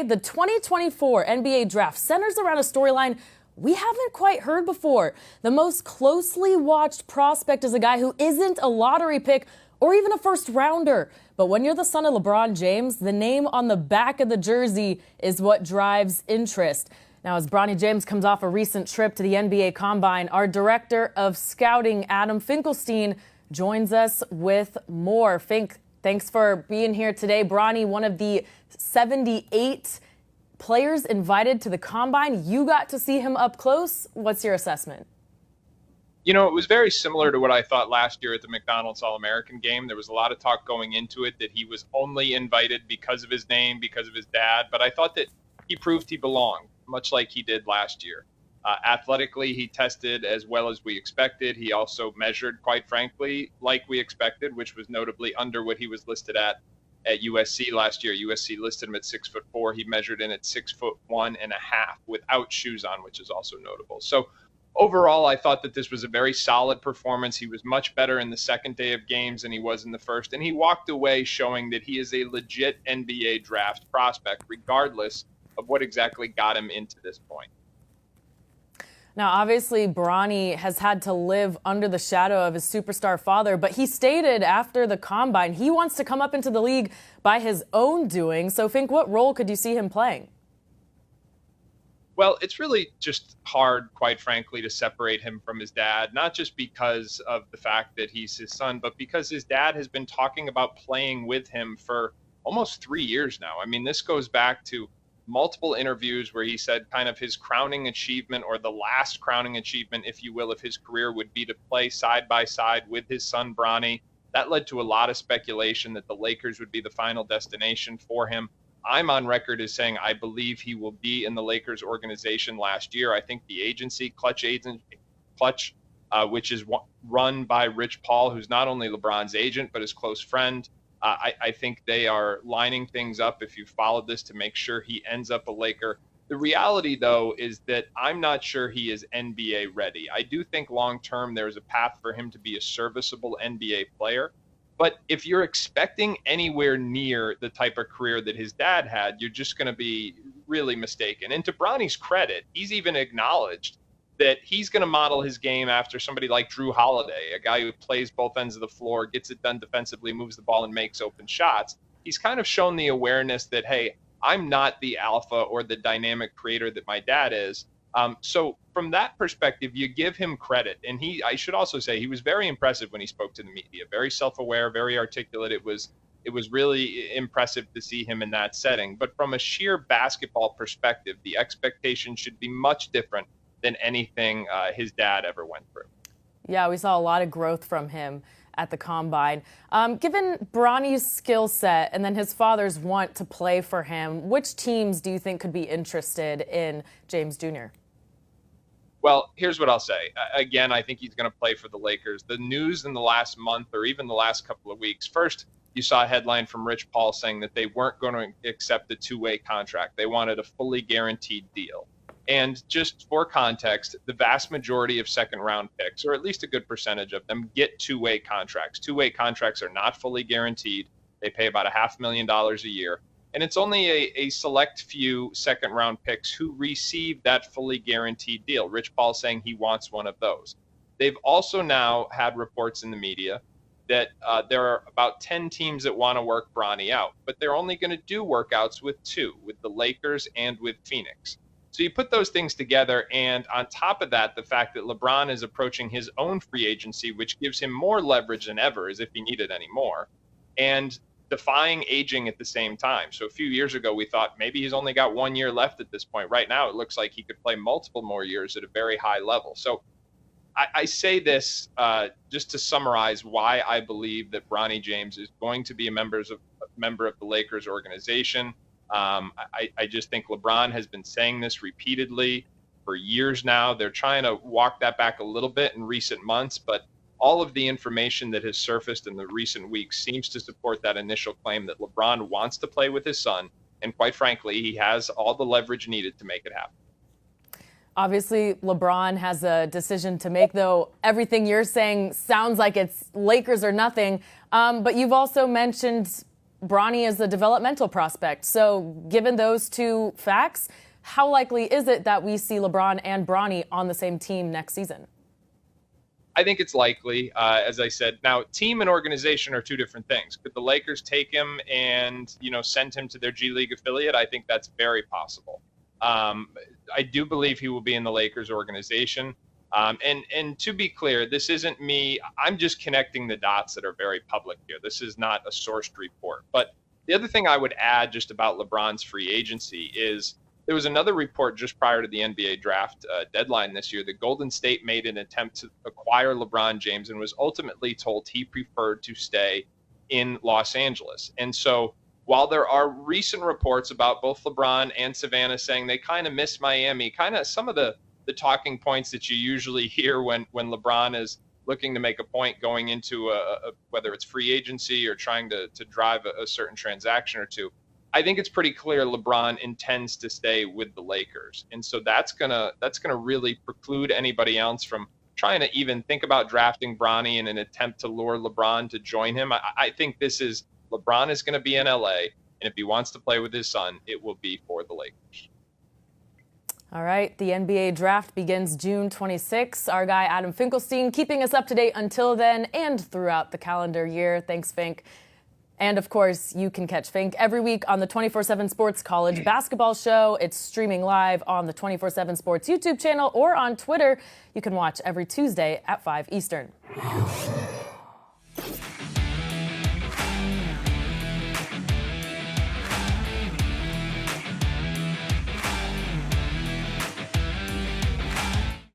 the 2024 NBA Draft centers around a storyline we haven't quite heard before. The most closely watched prospect is a guy who isn't a lottery pick or even a first rounder. But when you're the son of LeBron James, the name on the back of the jersey is what drives interest. Now, as Bronny James comes off a recent trip to the NBA Combine, our director of scouting, Adam Finkelstein, joins us with more. Fink, thanks for being here today. Bronny, one of the 78 players invited to the Combine. You got to see him up close. What's your assessment? You know, it was very similar to what I thought last year at the McDonald's All-American game. There was a lot of talk going into it that he was only invited because of his name, because of his dad. But I thought that he proved he belonged, much like he did last year. Athletically, he tested as well as we expected. He also measured, quite frankly, like we expected, which was notably under what he was listed at USC last year. USC listed him at 6'4". He measured in at 6'1.5" without shoes on, which is also notable. So overall, I thought that this was a very solid performance. He was much better in the second day of games than he was in the first. And he walked away showing that he is a legit NBA draft prospect, regardless of what exactly got him into this point. Now, obviously, Bronny has had to live under the shadow of his superstar father, but he stated after the Combine he wants to come up into the league by his own doing. So, Fink, what role could you see him playing? Well, it's really just hard, quite frankly, to separate him from his dad, not just because of the fact that he's his son, but because his dad has been talking about playing with him for almost 3 years now. I mean, this goes back to multiple interviews where he said kind of his crowning achievement, or the last crowning achievement, if you will, of his career would be to play side by side with his son, Bronny. That led to a lot of speculation that the Lakers would be the final destination for him. I'm on record as saying I believe he will be in the Lakers organization last year. I think the agency, Clutch, which is run by Rich Paul, who's not only LeBron's agent, but his close friend, I think they are lining things up, if you've followed this, to make sure he ends up a Laker. The reality, though, is that I'm not sure he is NBA ready. I do think long-term there's a path for him to be a serviceable NBA player. But if you're expecting anywhere near the type of career that his dad had, you're just going to be really mistaken. And to Bronny's credit, he's even acknowledged that he's going to model his game after somebody like Drew Holiday, a guy who plays both ends of the floor, gets it done defensively, moves the ball, and makes open shots. He's kind of shown the awareness that, hey, I'm not the alpha or the dynamic creator that my dad is. So from that perspective, you give him credit. And I should also say, he was very impressive when he spoke to the media, very self-aware, very articulate. It was really impressive to see him in that setting. But from a sheer basketball perspective, the expectation should be much different than anything his dad ever went through. Yeah, we saw a lot of growth from him at the Combine. Given Bronny's skill set and then his father's want to play for him, which teams do you think could be interested in James Jr.? Well, here's what I'll say. Again, I think he's going to play for the Lakers. The news in the last month or even the last couple of weeks, first, you saw a headline from Rich Paul saying that they weren't going to accept a two-way contract. They wanted a fully guaranteed deal. And just for context, the vast majority of second-round picks, or at least a good percentage of them, get two-way contracts. Two-way contracts are not fully guaranteed. They pay about $500,000 a year. And it's only a select few second-round picks who receive that fully guaranteed deal. Rich Paul saying he wants one of those. They've also now had reports in the media that there are about 10 teams that want to work Bronny out, but they're only going to do workouts with two, with the Lakers and with Phoenix. So you put those things together, and on top of that, the fact that LeBron is approaching his own free agency, which gives him more leverage than ever, as if he needed any more, and defying aging at the same time. So a few years ago, we thought maybe he's only got 1 year left at this point. Right now, it looks like he could play multiple more years at a very high level. So I say this just to summarize why I believe that Bronny James is going to be a member of the Lakers organization. I just think LeBron has been saying this repeatedly for years now. They're trying to walk that back a little bit in recent months, but all of the information that has surfaced in the recent weeks seems to support that initial claim that LeBron wants to play with his son. And quite frankly, he has all the leverage needed to make it happen. Obviously, LeBron has a decision to make, though everything you're saying sounds like it's Lakers or nothing. But you've also mentioned Bronny is a developmental prospect. So given those two facts, how likely is it that we see LeBron and Bronny on the same team next season? I think it's likely, as I said. Now, team and organization are two different things. Could the Lakers take him and, send him to their G League affiliate? I think that's very possible. I do believe he will be in the Lakers organization. And to be clear, this isn't me. I'm just connecting the dots that are very public here. This is not a sourced report. But the other thing I would add just about LeBron's free agency is there was another report just prior to the NBA draft deadline this year that Golden State made an attempt to acquire LeBron James and was ultimately told he preferred to stay in Los Angeles. And so while there are recent reports about both LeBron and Savannah saying they kind of miss Miami, kind of some of the talking points that you usually hear when LeBron is looking to make a point going into whether it's free agency or trying to drive a certain transaction or two, I think it's pretty clear LeBron intends to stay with the Lakers. And so that's gonna really preclude anybody else from trying to even think about drafting Bronny in an attempt to lure LeBron to join him. I think LeBron is going to be in LA, and if he wants to play with his son, it will be for the Lakers. All right, the NBA draft begins June 26. Our guy Adam Finkelstein keeping us up to date until then and throughout the calendar year. Thanks, Fink. And of course, you can catch Fink every week on the 24/7 Sports College Basketball Show. It's streaming live on the 24/7 Sports YouTube channel or on Twitter. You can watch every Tuesday at 5 Eastern.